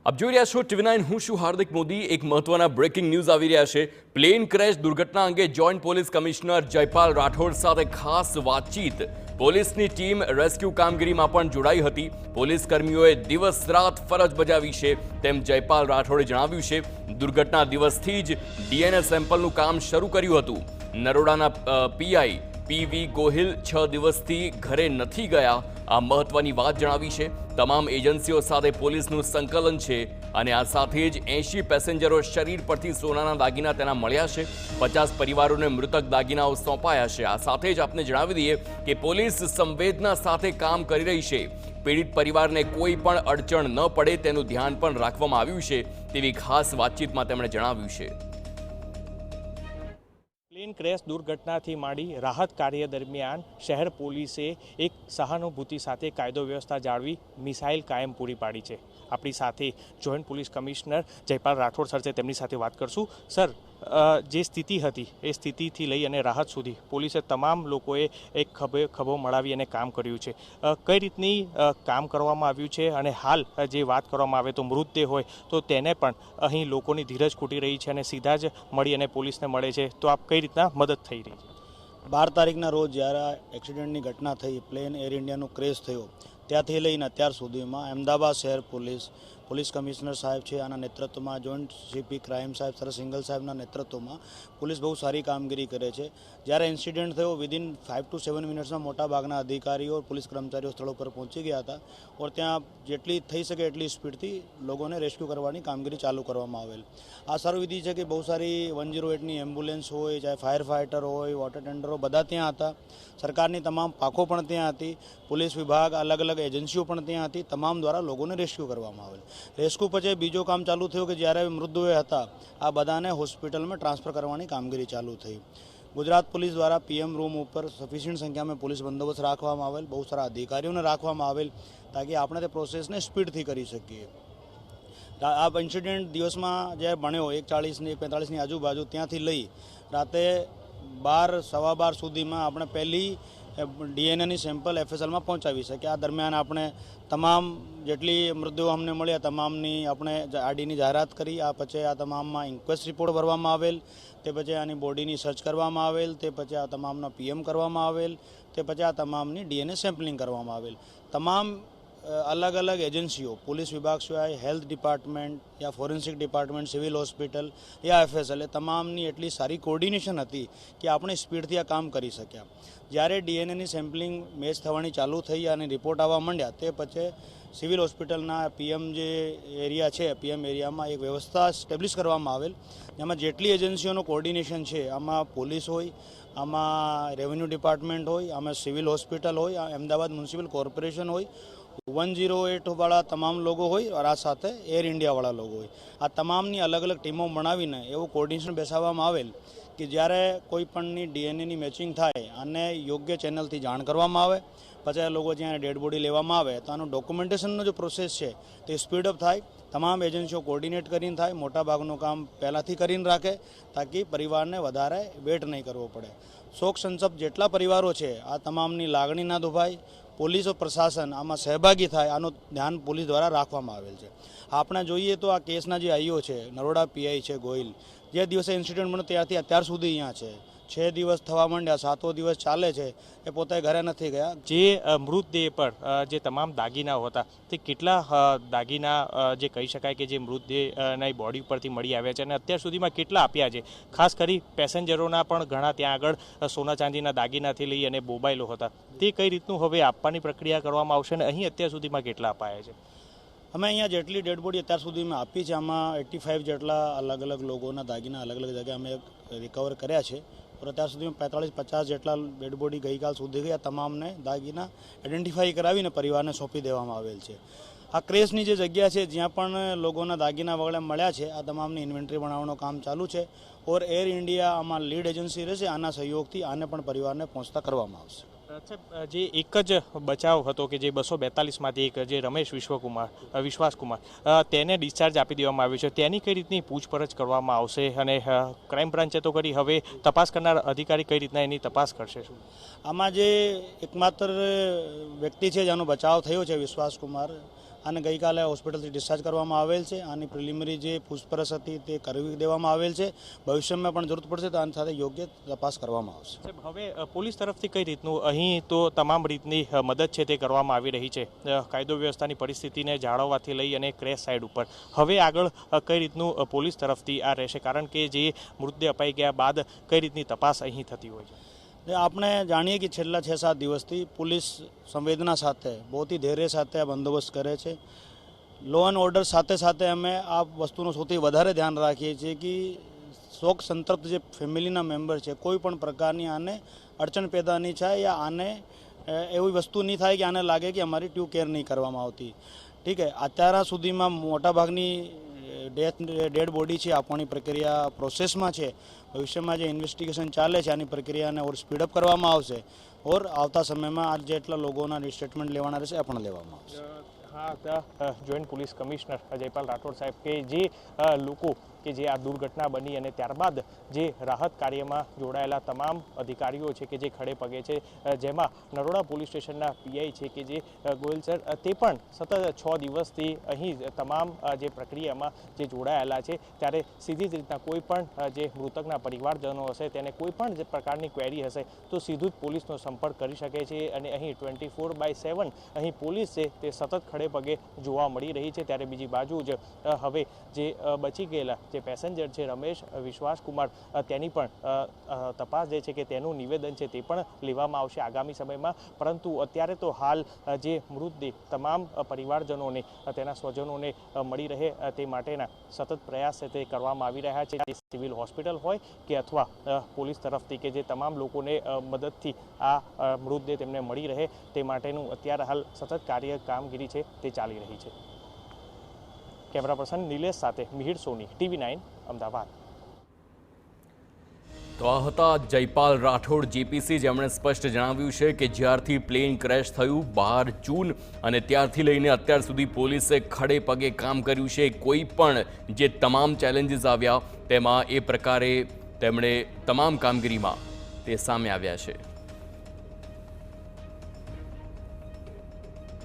આપ જોઈ રહ્યા છો ટીવી9 હું છું હાર્દિક મોદી। એક મહત્વના બ્રેકિંગ ન્યૂઝ આવી રહ્યા છે। પ્લેન ક્રેશ દુર્ઘટના અંગે joint police commissioner Jaipal Rathod સાથે ખાસ વાતચીત। પોલીસની ટીમ રેસ્ક્યુ કામગીરીમાં પણ જોડાઈ હતી। પોલીસ કર્મીઓએ દિવસ રાત ફરજ બજાવી છે તેમ જયપાલ રાઠોડે જણાવ્યું છે। દુર્ઘટના દિવસથી જ ડીએનએ સેમ્પલનું કામ શરૂ કર્યું હતું। નરોડાના પીઆઈ પીવી ગોહિલ 6 દિવસથી ઘરે નથી ગયા। આ મહત્વની વાત જણાવી છે। તમામ એજન્સીઓ સાથે પોલીસનું સંકલન છે અને આ સાથે જ 80 પેસેન્જરો શરીર પરથી સોનાના દાગીના તેના મળ્યા છે। 50 પરિવારોને મૃતક દાગીનાઓ સોંપાયા છે। આ સાથે જ આપને જણાવી દઈએ કે પોલીસ સંવેદના સાથે કામ કરી રહી છે। પીડિત પરિવારને કોઈ પણ અડચણ ન પડે તેનું ધ્યાન પણ રાખવામાં આવ્યું છે તેવી ખાસ વાતચીતમાં તેમણે જણાવ્યું છે। પ્લેન ક્રેશ દુર્ઘટનાથી માંડી રાહત કાર્ય દરમિયાન શહેર પોલીસે એક સહાનુભૂતિ સાથે કાયદો વ્યવસ્થા જાળવી મિસાઇલ કાયમ પૂરી પાડી છે। આપણી સાથે joint police commissioner Jaipal Rathod sir છે, તેમની સાથે વાત કરશું। સર, જે સ્થિતિ હતી એ સ્થિતિથી લઈ અને રાહત સુધી પોલીસે તમામ લોકોએ એક ખભો મળાવી અને કામ કર્યું છે। કઈ રીતની કામ કરવામાં આવ્યું છે અને હાલ જે વાત કરવામાં આવે તો મૃતદેહ હોય તો તેને પણ અહીં લોકોની ધીરજ ખૂટી રહી છે અને સીધા જ મળી અને પોલીસને મળે છે, તો આપ કઈ રીતના મદદ થઈ રહી છે? 12 તારીખના રોજ જ્યારે એક્સિડન્ટની ઘટના થઈ, પ્લેન એર ઇન્ડિયાનું ક્રેશ થયો, ત્યાંથી લઈને અત્યાર સુધીમાં અમદાવાદ શહેર પોલીસ કમિશનર સાહેબ છે, આના નેતૃત્વમાં જોઈન્ટ સીપી ક્રાઇમ સાહેબ સર સિંગલ સાહેબના નેતૃત્વમાં પોલીસ બહુ સારી કામગીરી કરે છે। જ્યારે ઇન્સિડન્ટ થયો વિધિન 5 to 7 મિનિટ્સમાં મોટાભાગના અધિકારીઓ પોલીસ કર્મચારીઓ સ્થળો પર પહોંચી ગયા હતા और ત્યાં જેટલી થઈ શકે એટલી સ્પીડથી લોકોને રેસ્ક્યુ કરવાની કામગીરી ચાલુ કરવામાં આવેલ। આ સારું વિધિ છે કે બહુ સારી 108ની એમ્બ્યુલન્સ હોય, ચાહે ફાયર ફાઇટર હોય, વોટર ટેન્ડરો બધા ત્યાં હતા। સરકારની તમામ પાંખો પણ ત્યાં હતી, પોલીસ વિભાગ અલગ અલગ એજન્સીઓ પણ ત્યાં હતી, તમામ દ્વારા લોકોને રેસ્ક્યુ કરવામાં આવેલ। રેસ્ક્યુ પછી બીજો કામ ચાલુ થયું કે જ્યારે મૃતદેહો હતા આ બધાને હોસ્પિટલમાં ટ્રાન્સફર કરવાની કામગીરી ચાલુ થઈ। ગુજરાત પોલીસ દ્વારા પીએમ રૂમ ઉપર સફિશિયન્ટ સંખ્યામાં પોલીસ બંદોબસ્ત રાખવામાં આવેલ, બહુ સારા અધિકારીઓને રાખવામાં આવેલ તાકી આપણે તે પ્રોસેસને સ્પીડથી કરી શકીએ। આ ઇન્સિડન્ટ દિવસમાં જે બન્યો 1:40 1:45ની આજુબાજુ, ત્યાંથી લઈ રાતે 12 સવા 12 સુધીમાં આપણે પહેલી ડીએનએની સેમ્પલ એફએસએલમાં પહોંચાવી શકીએ। આ દરમિયાન આપણે તમામ જેટલી મૃતદેહો અમને મળ્યા તમામની આપણે આડીની જાહેરાત કરી। આ પછી આ તમામમાં ઇન્ક્વેસ્ટ રિપોર્ટ ભરવામાં આવેલ, તે પછી આની બોડીની સર્ચ કરવામાં આવેલ, તે પછી આ તમામનો પીએમ કરવામાં આવેલ, તે પછી આ તમામની ડીએનએ સેમ્પલિંગ કરવામાં આવેલ। તમામ અલગ અલગ એજન્સીઓ પોલીસ વિભાગ સિવાય હેલ્થ ડિપાર્ટમેન્ટ યા ફોરેન્સિક ડિપાર્ટમેન્ટ, સિવિલ હોસ્પિટલ યા એફએસએલ, એ તમામની એટલી સારી કોર્ડિનેશન હતી કે આપણે સ્પીડથી આ કામ કરી શક્યા। જ્યારે ડીએનએની સેમ્પલિંગ મેચ થવાની ચાલુ થઈ અને રિપોર્ટ આવવા માંડ્યા તે પછી સિવિલ હોસ્પિટલના પીએમ જે એરિયા છે, પીએમ એરિયામાં એક વ્યવસ્થા સ્ટેબ્લિશ કરવામાં આવેલ, જેમાં જેટલી એજન્સીઓનું કોર્ડિનેશન છે, આમાં પોલીસ હોય, આમાં રેવન્યુ ડિપાર્ટમેન્ટ હોય, આમાં સિવિલ હોસ્પિટલ હોય, અમદાવાદ મ્યુનિસિપલ કોર્પોરેશન હોય, 108 વાળા તમામ લોકો હોય और આ સાથે એર ઇન્ડિયાવાળા લોકો હોય। આ તમામની અલગ અલગ ટીમો બનાવીને એવું કોર્ડિનેશન બેસાડવામાં આવેલ કે જ્યારે કોઈ પણની ડીએનએની મેચિંગ થાય અને યોગ્ય ચેનલથી જાણ કરવામાં આવે, પછી આ લોકો જ્યાં ડેડ બોડી લેવામાં આવે તો આનું ડોક્યુમેન્ટેશનનો જે પ્રોસેસ છે તે સ્પીડઅપ થાય। તમામ એજન્સીઓ કોર્ડિનેટ કરીને થાય, મોટાભાગનું કામ પહેલાંથી કરીને રાખે તાકી પરિવારને વધારે વેટ નહીં કરવો પડે। શોક સંતપ્ત જેટલા પરિવારો છે આ તમામની લાગણી ના દુભાય, પોલીસ और પ્રશાસન આમાં સહભાગી થાય આનું ધ્યાન પોલીસ દ્વારા રાખવામાં આવેલ છે। આપણે જોઈએ તો આ કેસના જે આઈઓ છે, નરોડા પીઆઈ છે ગોહિલ, જે દિવસે ઇન્સિડન્ટ બન્યો ત્યારથી અત્યાર સુધી અહીંયા છે। 6 દિવસ થવા માંડ્યા, 7મો દિવસ ચાલે છે, એ પોતે ઘરે નથી ગયા। જે મૃતદેહ પર જે તમામ દાગીનાઓ હતા તે કેટલા દાગીના જે કહી શકાય કે જે મૃતદેહના બોડી પરથી મળી આવ્યા છે અને અત્યાર સુધીમાં કેટલા આપ્યા છે? ખાસ કરી પેસેન્જરોના પણ ઘણા ત્યાં આગળ સોના ચાંદીના દાગીનાથી લઈ અને મોબાઈલો હતા, તે કઈ રીતનું હવે આપવાની પ્રક્રિયા કરવામાં આવશે અને અહીં અત્યાર સુધીમાં કેટલા અપાયા છે? અમે અહીંયા જેટલી ડેડ બોડી અત્યાર સુધીમાં આપી છે આમાં 85 જેટલા અલગ અલગ લોકોના દાગીના અલગ અલગ જગ્યાએ અમે રિકવર કર્યા છે और અત્યાર સુધીમાં 45-50 જેટલા ડેડ બોડી ગઈકાલ સુધી ગયા। તમામને દાગીના આઈડેન્ટિફાઈ કરાવીને પરિવારને સોંપી દેવામાં આવેલ છે। આ ક્રેશની જે જગ્યા છે જ્યાં પણ લોકોના દાગીના વગેરે મળ્યા છે આ તમામની ઇન્વેન્ટરી બનાવવાનું કામ ચાલુ છે और એર ઇન્ડિયા આમાં લીડ એજન્સી રહેશે, આના સહયોગથી આને પણ પરિવારને પહોંચતા કરવામાં આવશે। જે એક જ બચાવ હતો કે જે 242માંથી એક જે રમેશ વિશ્વાસકુમાર તેને ડિસ્ચાર્જ આપી દેવામાં આવ્યો છે, તેની કઈ રીતની પૂછપરછ કરવામાં આવશે અને ક્રાઇમ બ્રાન્ચે તો કરી, હવે તપાસ કરનાર અધિકારી કઈ રીતના એની તપાસ કરશે? શું આમાં જે એકમાત્ર વ્યક્તિ છે જેનો બચાવ થયો છે વિશ્વાસકુમાર, અને ગઈકાલે હોસ્પિટલથી ડિસ્ચાર્જ કરવામાં આવેલ છે. આની પ્રિલિમિનરી જે પૂછપરછ હતી તે કરી દેવામાં આવેલ છે. ભવિષ્યમાં પણ જરૂર પડશે તો આની સાથે યોગ્ય તપાસ કરવામાં આવશે. સાહેબ, હવે પોલીસ તરફથી કઈ રીતનું અહીં તો તમામ રીતની મદદ છે તે કરવામાં આવી રહી છે કાયદો વ્યવસ્થાની પરિસ્થિતિને જાળવવાથી લઈ અને ક્રેશ સાઇડ ઉપર. હવે આગળ કઈ રીતનું પોલીસ તરફથી આ રહેશે, કારણ કે જે મૃતદેહ અપાઈ ગયા બાદ કઈ રીતની તપાસ અહીં થતી હોય છે? આપણે જાણીએ કે છેલ્લા 6-7 દિવસથી પોલીસ સંવેદના સાથે બહુ જ ધૈર્ય સાથે આ બંદોબસ્ત કરે છે. લો એન્ડ ઓર્ડર સાથે સાથે અમે આ વસ્તુનું સૌથી વધારે ધ્યાન રાખીએ છીએ કે શોક સંતપ્ત જે ફેમિલીના મેમ્બર છે કોઈ પણ પ્રકારની આને અડચણ પેદા નહીં થાય યા આને એવી વસ્તુ નહીં થાય કે આને લાગે કે અમારી ટ્યુ કેર નહીં કરવામાં આવતી. ઠીક છે, અત્યાર સુધીમાં મોટાભાગની ડેડ બોડી છે આપવાની પ્રક્રિયા પ્રોસેસમાં છે. ભવિષ્યમાં જે ઇન્વેસ્ટિગેશન ચાલે છે આની પ્રક્રિયાને ઓર સ્પીડઅપ કરવામાં આવશે ઓર આવતા સમયમાં આ જેટલા લોકોના સ્ટેટમેન્ટ લેવાના રહેશે એ પણ લેવામાં આવશે. હા, joint police commissioner Jaipal Rathod સાહેબ કે જે લોકો કે જે આ દુર્ઘટના બની અને ત્યારબાદ જે રાહત કાર્યમાં જોડાયેલા તમામ અધિકારીઓ છે કે જે ખડે પગે છે, જેમાં નરોડા પોલીસ સ્ટેશનના પીઆઈ છે કે જે ગોયલ સર, તે પણ સતત 6 દિવસથી અહીં તમામ જે પ્રક્રિયામાં જે જોડાયેલા છે. ત્યારે સીધી જ રીતના કોઈ પણ જે મૃતકના પરિવારજનો હશે તેને કોઈ પણ જે પ્રકારની ક્વેરી હશે તો સીધું જ પોલીસનો સંપર્ક કરી શકે છે. અને અહીં 24/7 અહીં પોલીસ છે તે સતત ખડે પગે જોવા મળી રહી છે. ત્યારે બીજી બાજુ જ હવે જે બચી ગયેલા જે પેસેન્જર છે રમેશ વિશ્વાસકુમાર, તેની પણ તપાસ જે છે કે તેનું નિવેદન છે તે પણ લેવામાં આવશે આગામી સમયમાં. પરંતુ અત્યારે તો હાલ જે મૃતદેહ તમામ પરિવારજનોને તેના સ્વજનોને મળી રહે તે માટેના સતત પ્રયાસ છે તે કરવામાં આવી રહ્યા છે. સિવિલ હોસ્પિટલ હોય કે અથવા પોલીસ તરફથી કે જે તમામ લોકોને મદદથી આ મૃતદેહ તેમને મળી રહે તે માટેનું અત્યારે હાલ સતત કામગીરી છે તે ચાલી રહી છે. કેમેરા પર્સન નિલેશ સાથે મિહિર સોની, TV9 અમદાવાદ. તો આ હતા જયપાલ રાઠોડ જીપીસી, જેમણે સ્પષ્ટ જણાવ્યું છે કે જ્યારથી પ્લેન ક્રેશ થયું 12 જૂન અને ત્યારથી લઈને અત્યાર સુધી પોલીસે ખડે પગે કામ કર્યું છે. કોઈ પણ જે તમામ ચેલેન્જીસ આવ્યા તેમાં એ પ્રકારે તેમણે તમામ કામગીરીમાં તે સામે આવ્યા છે.